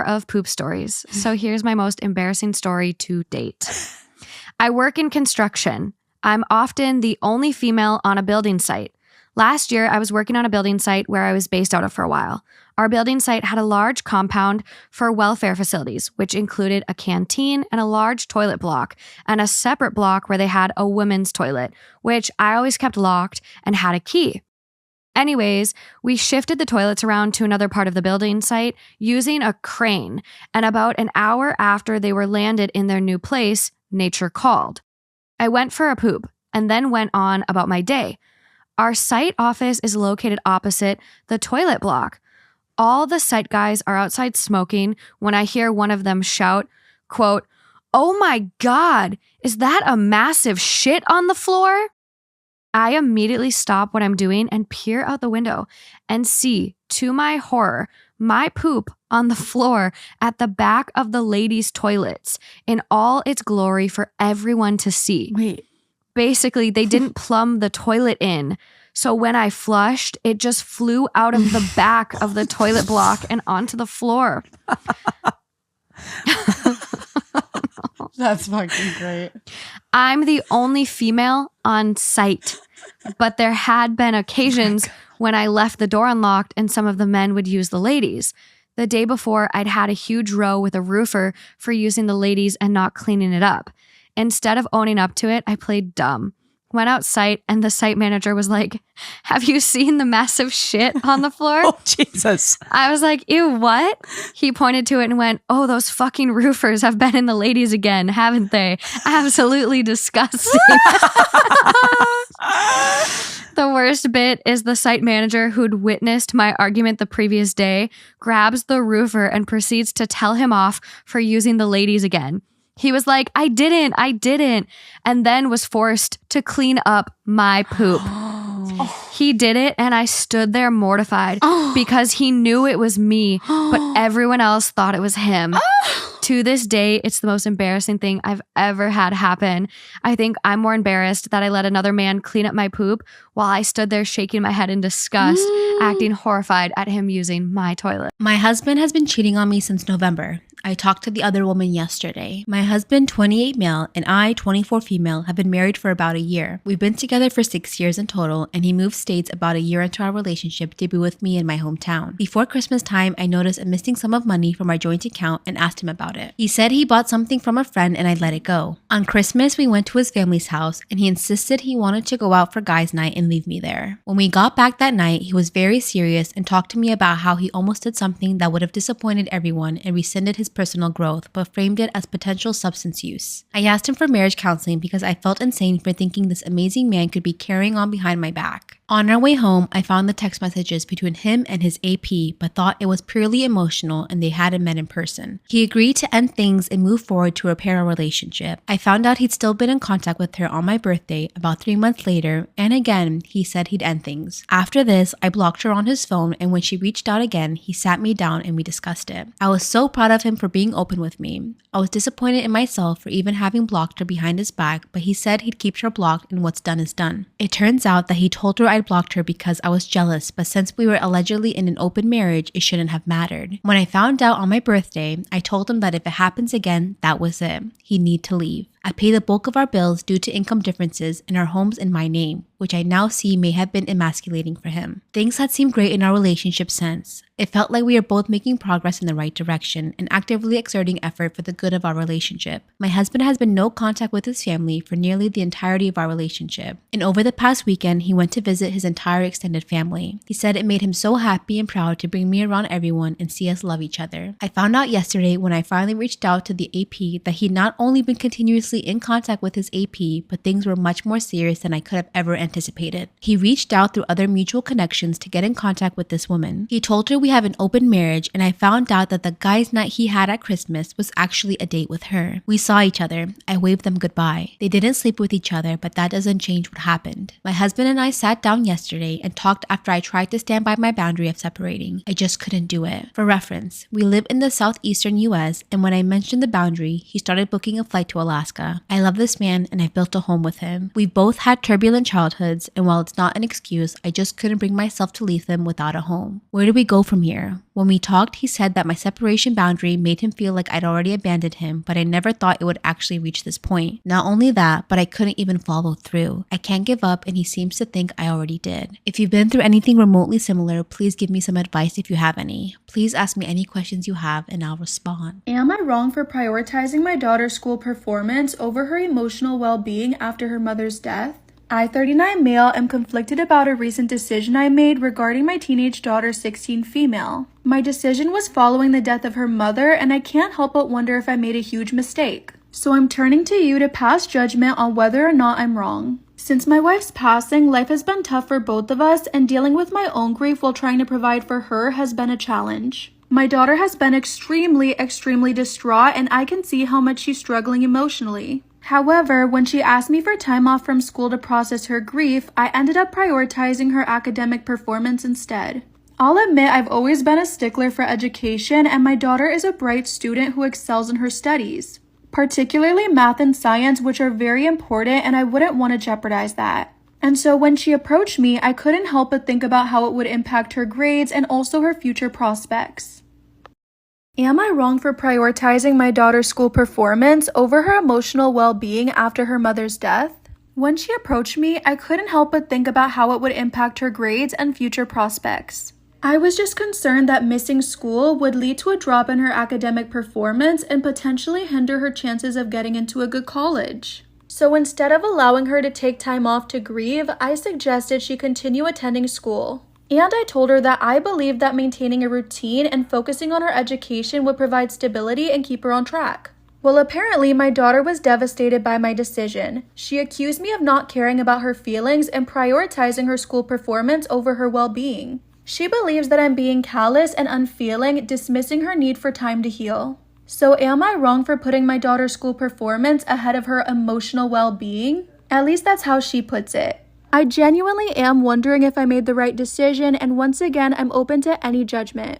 of poop stories. So here's my most embarrassing story to date. I work in construction. I'm often the only female on a building site. Last year, I was working on a building site where I was based out of for a while. Our building site had a large compound for welfare facilities, which included a canteen and a large toilet block, and a separate block where they had a women's toilet, which I always kept locked and had a key. Anyways, we shifted the toilets around to another part of the building site using a crane, and about an hour after they were landed in their new place, nature called. I went for a poop and then went on about my day. Our site office is located opposite the toilet block. All the site guys are outside smoking when I hear one of them shout, quote, "Oh my God, is that a massive shit on the floor?" I immediately stop what I'm doing and peer out the window and see, to my horror, my poop on the floor at the back of the ladies' toilets in all its glory for everyone to see. Wait. Basically, they didn't plumb the toilet in. So when I flushed, it just flew out of the back of the toilet block and onto the floor. That's fucking great. I'm the only female on site, but there had been occasions when I left the door unlocked and some of the men would use the ladies. The day before, I'd had a huge row with a roofer for using the ladies and not cleaning it up. Instead of owning up to it, I played dumb. Went out site and the site manager was like, "Have you seen the massive shit on the floor?" Oh, Jesus. I was like, "Ew, what?" He pointed to it and went, "Oh, those fucking roofers have been in the ladies again, haven't they? Absolutely disgusting." The worst bit is the site manager who'd witnessed my argument the previous day grabs the roofer and proceeds to tell him off for using the ladies again. He was like, I didn't, and then was forced to clean up my poop. He did it, and I stood there mortified because he knew it was me, but everyone else thought it was him. To this day, it's the most embarrassing thing I've ever had happen. I think I'm more embarrassed that I let another man clean up my poop while I stood there shaking my head in disgust, acting horrified at him using my toilet. My husband has been cheating on me since November. I talked to the other woman yesterday. My husband, 28 male, and I, 24 female, have been married for about a year. We've been together for 6 years in total, and he moved states about a year into our relationship to be with me in my hometown. Before Christmas time, I noticed a missing sum of money from our joint account and asked him about it. He said he bought something from a friend and I let it go. On Christmas, we went to his family's house, and he insisted he wanted to go out for guys' night and leave me there. When we got back that night, he was very serious and talked to me about how he almost did something that would have disappointed everyone and rescinded his personal growth, but framed it as potential substance use. I asked him for marriage counseling because I felt insane for thinking this amazing man could be carrying on behind my back. On our way home, I found the text messages between him and his AP, but thought it was purely emotional and they hadn't met in person. He agreed to end things and move forward to repair our relationship. I found out he'd still been in contact with her on my birthday about 3 months later, and again, he said he'd end things. After this, I blocked her on his phone, and when she reached out again, he sat me down and we discussed it. I was so proud of him for being open with me. I was disappointed in myself for even having blocked her behind his back, but he said he'd keep her blocked and what's done is done. It turns out that he told her I blocked her because I was jealous, but since we were allegedly in an open marriage, it shouldn't have mattered. When I found out on my birthday, I told him that if it happens again, that was it. He'd need to leave. I pay the bulk of our bills due to income differences and our homes in my name, which I now see may have been emasculating for him. Things had seemed great in our relationship since. It felt like we were both making progress in the right direction and actively exerting effort for the good of our relationship. My husband has been no contact with his family for nearly the entirety of our relationship. And over the past weekend, he went to visit his entire extended family. He said it made him so happy and proud to bring me around everyone and see us love each other. I found out yesterday when I finally reached out to the AP that he'd not only been continuously in contact with his AP, but things were much more serious than I could have ever anticipated. He reached out through other mutual connections to get in contact with this woman. He told her we have an open marriage, and I found out that the guy's night he had at Christmas was actually a date with her. We saw each other. I waved them goodbye. They didn't sleep with each other, but that doesn't change what happened. My husband and I sat down yesterday and talked after I tried to stand by my boundary of separating. I just couldn't do it. For reference, we live in the southeastern US, and when I mentioned the boundary, he started booking a flight to Alaska. I love this man, and I've built a home with him. We've both had turbulent childhoods, and while it's not an excuse, I just couldn't bring myself to leave him without a home. Where do we go from here? When we talked, he said that my separation boundary made him feel like I'd already abandoned him, but I never thought it would actually reach this point. Not only that, but I couldn't even follow through. I can't give up, and he seems to think I already did. If you've been through anything remotely similar, please give me some advice if you have any. Please ask me any questions you have, and I'll respond. Am I wrong for prioritizing my daughter's school performance over her emotional well-being after her mother's death? I, 39 male, am conflicted about a recent decision I made regarding my teenage daughter, 16 female. My decision was following the death of her mother, and I can't help but wonder if I made a huge mistake. So I'm turning to you to pass judgment on whether or not I'm wrong. Since my wife's passing, life has been tough for both of us, and dealing with my own grief while trying to provide for her has been a challenge. My daughter has been extremely distraught, and I can see how much she's struggling emotionally. However, when she asked me for time off from school to process her grief, I ended up prioritizing her academic performance instead. I'll admit I've always been a stickler for education, and my daughter is a bright student who excels in her studies, particularly math and science, which are very important, and I wouldn't want to jeopardize that. And so when she approached me, I couldn't help but think about how it would impact her grades and also her future prospects. Am I wrong for prioritizing my daughter's school performance over her emotional well-being after her mother's death? When she approached me, I couldn't help but think about how it would impact her grades and future prospects. I was just concerned that missing school would lead to a drop in her academic performance and potentially hinder her chances of getting into a good college. So instead of allowing her to take time off to grieve, I suggested she continue attending school. And I told her that I believed that maintaining a routine and focusing on her education would provide stability and keep her on track. Well, apparently my daughter was devastated by my decision. She accused me of not caring about her feelings and prioritizing her school performance over her well-being. She believes that I'm being callous and unfeeling, dismissing her need for time to heal. So am I wrong for putting my daughter's school performance ahead of her emotional well-being? At least that's how she puts it. I genuinely am wondering if I made the right decision, and once again, I'm open to any judgment.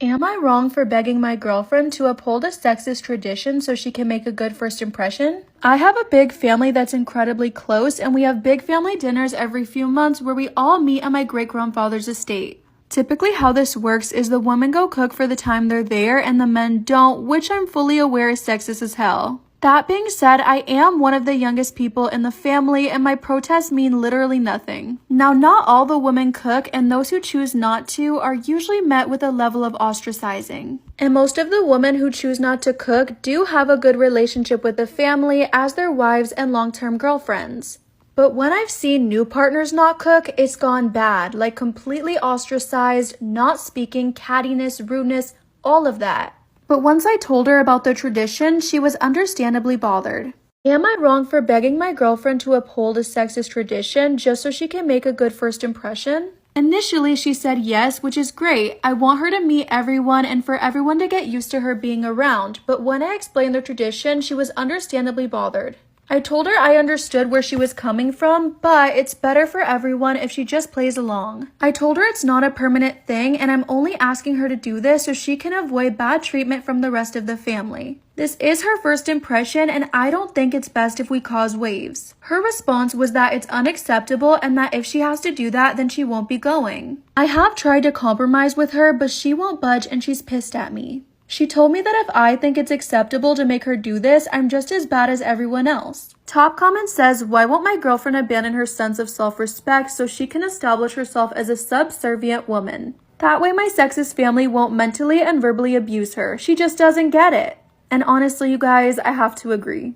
Am I wrong for begging my girlfriend to uphold a sexist tradition so she can make a good first impression? I have a big family that's incredibly close, and we have big family dinners every few months where we all meet at my great-grandfather's estate. Typically how this works is the women go cook for the time they're there and the men don't, which I'm fully aware is sexist as hell. That being said, I am one of the youngest people in the family, and my protests mean literally nothing. Now, not all the women cook, and those who choose not to are usually met with a level of ostracizing. And most of the women who choose not to cook do have a good relationship with the family as their wives and long-term girlfriends. But when I've seen new partners not cook, it's gone bad, like completely ostracized, not speaking, cattiness, rudeness, all of that. But once I told her about the tradition, she was understandably bothered. Am I wrong for begging my girlfriend to uphold a sexist tradition just so she can make a good first impression? Initially, she said yes, which is great. I want her to meet everyone and for everyone to get used to her being around. But when I explained the tradition, she was understandably bothered. I told her I understood where she was coming from, but it's better for everyone if she just plays along. I told her it's not a permanent thing, and I'm only asking her to do this so she can avoid bad treatment from the rest of the family. This is her first impression, and I don't think it's best if we cause waves. Her response was that it's unacceptable and that if she has to do that, then she won't be going. I have tried to compromise with her, but she won't budge and she's pissed at me. She told me that if I think it's acceptable to make her do this, I'm just as bad as everyone else. Top comment says, why won't my girlfriend abandon her sense of self-respect so she can establish herself as a subservient woman? That way my sexist family won't mentally and verbally abuse her. She just doesn't get it. And honestly, you guys, I have to agree.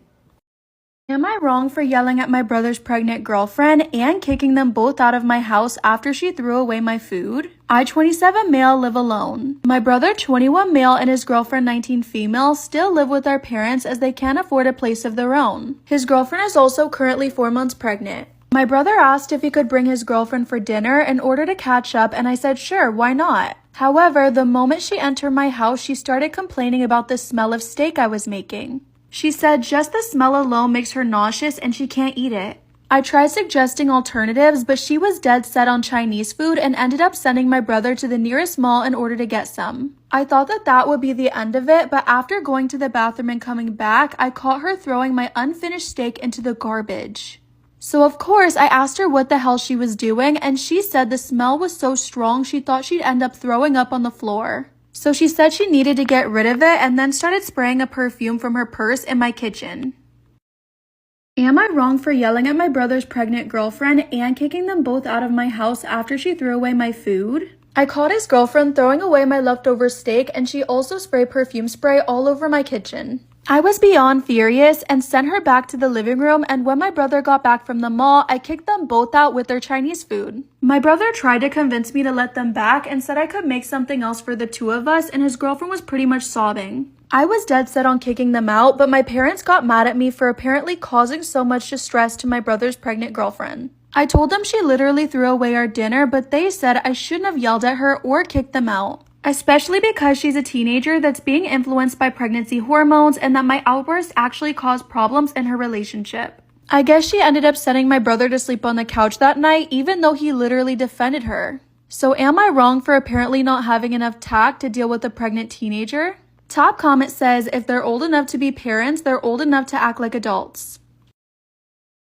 Am I wrong for yelling at my brother's pregnant girlfriend and kicking them both out of my house after she threw away my food? I, 27 male, live alone. My brother, 21 male, and his girlfriend, 19 female, still live with their parents as they can't afford a place of their own. His girlfriend is also currently 4 months pregnant. My brother asked if he could bring his girlfriend for dinner in order to catch up, and I said sure, why not? However, the moment she entered my house, she started complaining about the smell of steak I was making. She said just the smell alone makes her nauseous and she can't eat it. I tried suggesting alternatives, but she was dead set on Chinese food and ended up sending my brother to the nearest mall in order to get some. I thought that would be the end of it, but after going to the bathroom and coming back, I caught her throwing my unfinished steak into the garbage. So of course, I asked her what the hell she was doing, and she said the smell was so strong she thought she'd end up throwing up on the floor. So she said she needed to get rid of it and then started spraying a perfume from her purse in my kitchen. Am I wrong for yelling at my brother's pregnant girlfriend and kicking them both out of my house after she threw away my food? I caught his girlfriend throwing away my leftover steak, and she also sprayed perfume spray all over my kitchen. I was beyond furious and sent her back to the living room, and when my brother got back from the mall, I kicked them both out with their Chinese food. My brother tried to convince me to let them back and said I could make something else for the two of us, and his girlfriend was pretty much sobbing. I was dead set on kicking them out, but my parents got mad at me for apparently causing so much distress to my brother's pregnant girlfriend. I told them she literally threw away our dinner, but they said I shouldn't have yelled at her or kicked them out. Especially because she's a teenager that's being influenced by pregnancy hormones, and that my outburst actually caused problems in her relationship. I guess she ended up sending my brother to sleep on the couch that night, even though he literally defended her. So am I wrong for apparently not having enough tact to deal with a pregnant teenager? Top comment says if they're old enough to be parents, they're old enough to act like adults.